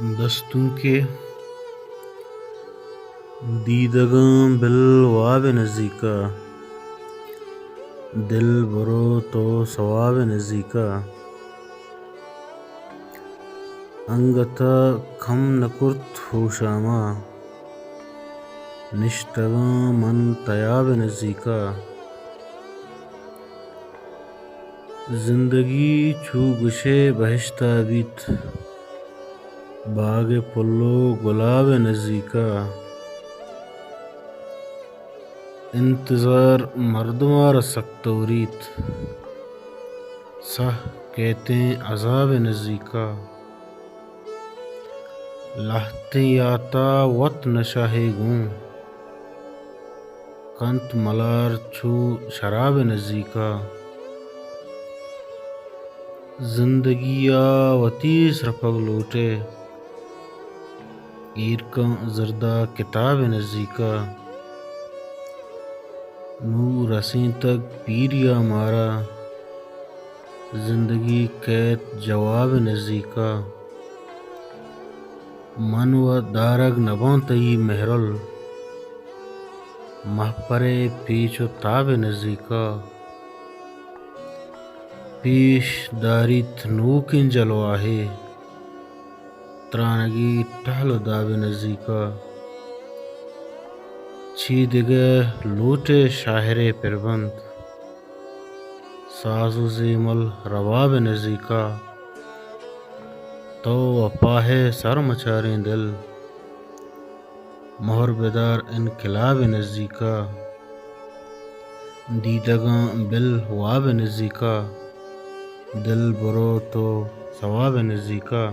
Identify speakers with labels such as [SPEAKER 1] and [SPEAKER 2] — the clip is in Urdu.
[SPEAKER 1] دستوں کے دیدگاں بالواب نزدیکا، دل برو تو ثواب نزدیکا، انگتا کم نکرت ہوشاما، نشتگاں من طیاب نزدیکا، زندگی چو گشے بہشتہ بیت، باغ پلو گلاب نزدیکا، انتظار مردمار سخت ورید، سہ کہتے عذاب نزدیکا، لہتے یاتا وط نشاہ گوں، کنت ملار چو شراب نزدیکا، زندگیا وتی سرپگ لوٹے، ایرکاں زردہ کتاب نزدیکا، نو رسیں تک پیریا مارا، زندگی کیت جواب نزدیکا، من و دارگ نباں تئی مہرل، مہ پرے پیچ و تاب نزدیکا، پیش داریت نوکن جلواہے، ترانگی ٹہل و داب نزدیکا، چھی دگہ لوٹے شاہر پربند، ساز و زیمل رباب نزدیکا، تو وفا ہے سر مچاریں دل، مہر بدار انقلاب نزدیکا، دیدگاں بالواب نزدیکا، دل برو تو ثواب نزدیکا۔